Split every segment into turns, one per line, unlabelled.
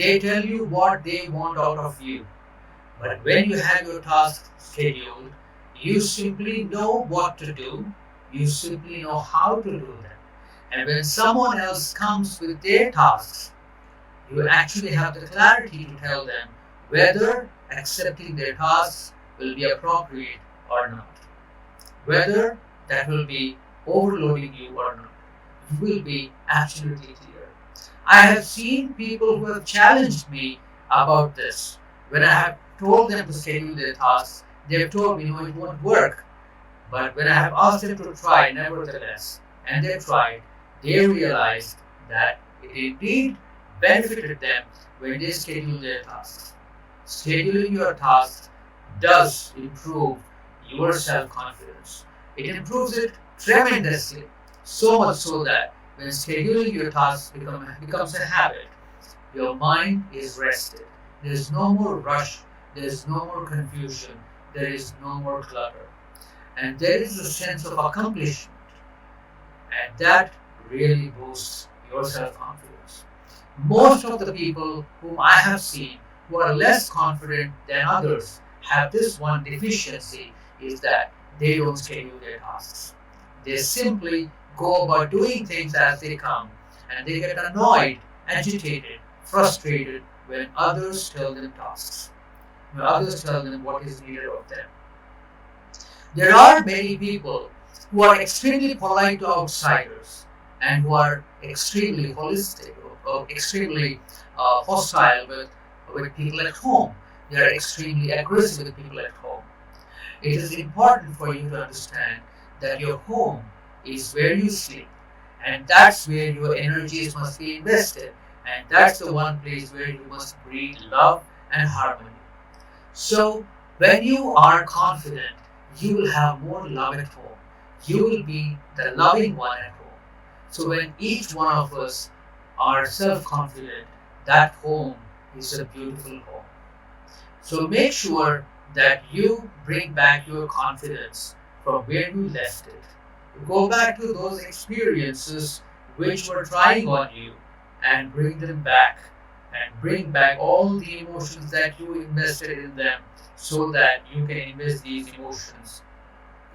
They tell you what they want out of you. But when you have your task scheduled, you simply know what to do, you simply know how to do them. And when someone else comes with their tasks, you actually have the clarity to tell them whether accepting their tasks will be appropriate or not, whether that will be overloading you or not. You will be absolutely clear. I have seen people who have challenged me about this. When I have told them to schedule their tasks, they have told me, no, it won't work. But when I have asked them to try, nevertheless, and they tried, they realized that it indeed benefited them when they schedule their tasks. Scheduling your tasks does improve your self confidence. It improves it tremendously, so much so that when scheduling your tasks becomes a habit, your mind is rested. There is no more rush, there is no more confusion, there is no more clutter. And there is a sense of accomplishment, and that really boosts your self confidence. Most of the people whom I have seen who are less confident than others have this one deficiency, is that they don't schedule their tasks. They simply go about doing things as they come, and they get annoyed, agitated, frustrated when others tell them tasks, when others tell them what is needed of them. There are many people who are extremely polite to outsiders and who are extremely holistic or extremely hostile with people at home. They are extremely aggressive with people at home. It is important for you to understand that your home is where you sleep, and that's where your energies must be invested, and that's the one place where you must breed love and harmony. So, when you are confident, you will have more love at home. You will be the loving one at home. So, when each one of us are self confident, that home is a beautiful home. So, make sure that you bring back your confidence from where you left it. Go back to those experiences which were trying on you and bring them back, and bring back all the emotions that you invested in them, so that you can invest these emotions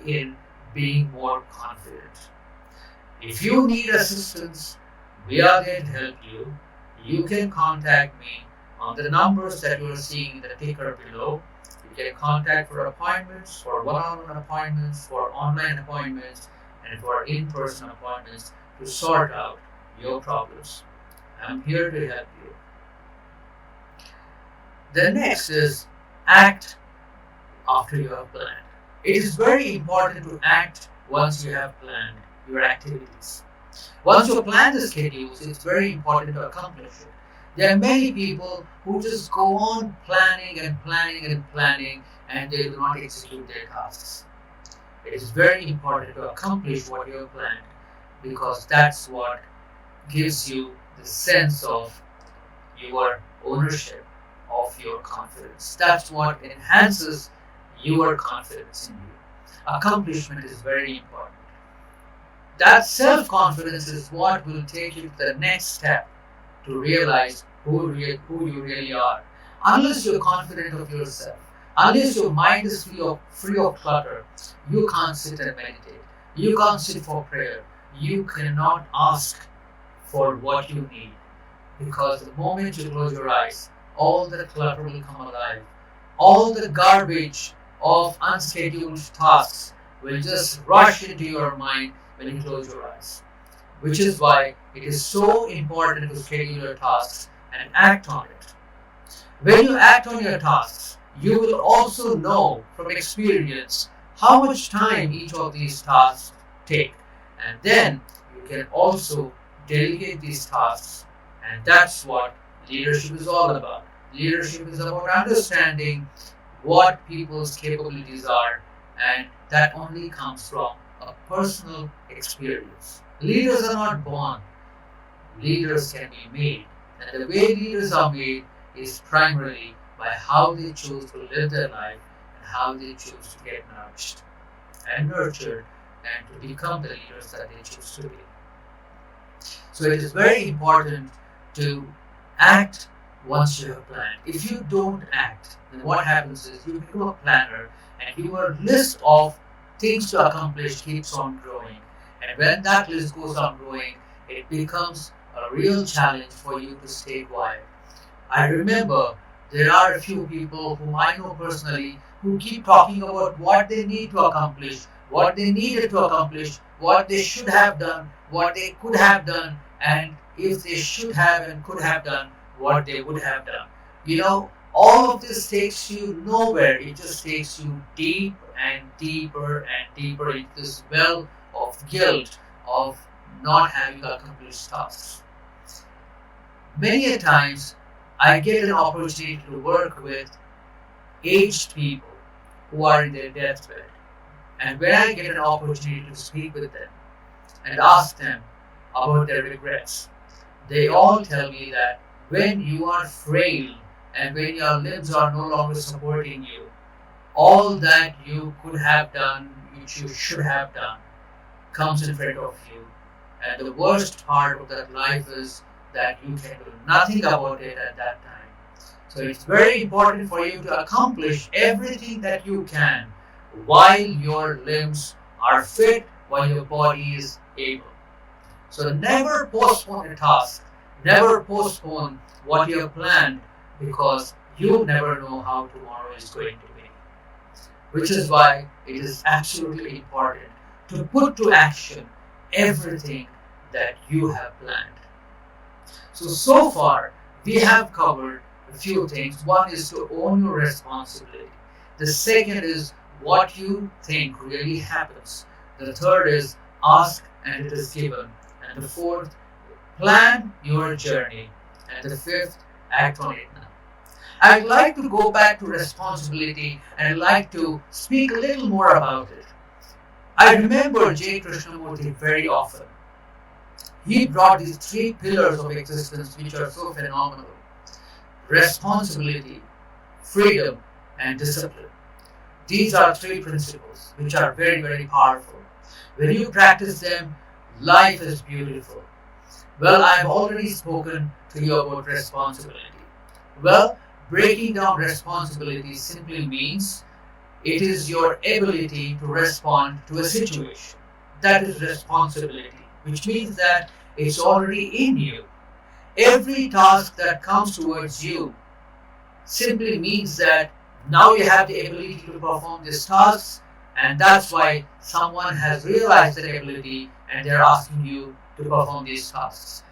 in being more confident. If you need assistance, we are there to help you. You can contact me on the numbers that you are seeing in the ticker below. You can contact for appointments, for one-on-one appointments, for online appointments, and for in-person appointments to sort out your problems. I'm here to help you. The next is act after you have planned. It is very important to act once you have planned your activities. Once you plan the schedules, it's very important to accomplish it. There are many people who just go on planning and planning and planning, and they do not execute their tasks. It is very important to accomplish what you have planned, because that's what gives you the sense of your ownership of your confidence. That's what enhances your confidence in you. Accomplishment is very important. That self confidence is what will take you to the next step to realize who you really are. Unless you're confident of yourself, unless your mind is free of clutter, you can't sit and meditate. You can't sit for prayer. You cannot ask for what you need, because the moment you close your eyes, all the clutter will come alive. All the garbage of unscheduled tasks will just rush into your mind when you close your eyes. Which is why it is so important to schedule your tasks and act on it. When you act on your tasks, you will also know from experience how much time each of these tasks take. And then you can also delegate these tasks. And that's what leadership is all about. Leadership is about understanding what people's capabilities are, and that only comes from a personal experience. Leaders are not born, leaders can be made. And the way leaders are made is primarily by how they choose to live their life and how they choose to get nourished and nurtured and to become the leaders that they choose to be. So it is very important to act once you have planned. If you don't act, then what happens is you become a planner and your list of things to accomplish keeps on growing. And when that list goes on growing, it becomes a real challenge for you to stay quiet. I remember there are a few people whom I know personally who keep talking about what they need to accomplish, what they needed to accomplish, what they should have done, what they could have done, and if they should have and could have done, what they would have done. All of this takes you nowhere. It just takes you deep and deeper and deeper into this well of guilt of not having accomplished tasks. Many a times I get an opportunity to work with aged people who are in their deathbed. And when I get an opportunity to speak with them and ask them about their regrets, they all tell me that when you are frail and when your limbs are no longer supporting you, all that you could have done, which you should have done, comes in front of you. And the worst part of that life is that you can do nothing about it at that time. So it's very important for you to accomplish everything that you can while your limbs are fit, while your body is able. So never postpone a task, never postpone what you have planned, because you never know how tomorrow is going to be. Which is why it is absolutely important to put to action everything that you have planned. So far, we have covered a few things. One is to own your responsibility. The second is what you think really happens. The third is ask and it is given. And the fourth, plan your journey. And the fifth, act on it now. I'd like to go back to responsibility and I'd like to speak a little more about it. I remember J. Krishnamurti very often. He brought these three pillars of existence which are so phenomenal: responsibility, freedom, and discipline. These are three principles which are very, very powerful. When you practice them, life is beautiful. Well, I've already spoken to you about responsibility. Well, breaking down responsibility simply means it is your ability to respond to a situation. That is responsibility, which means that it's already in you. Every task that comes towards you simply means that now you have the ability to perform these tasks, and that's why someone has realized that ability and they're asking you to perform these tasks.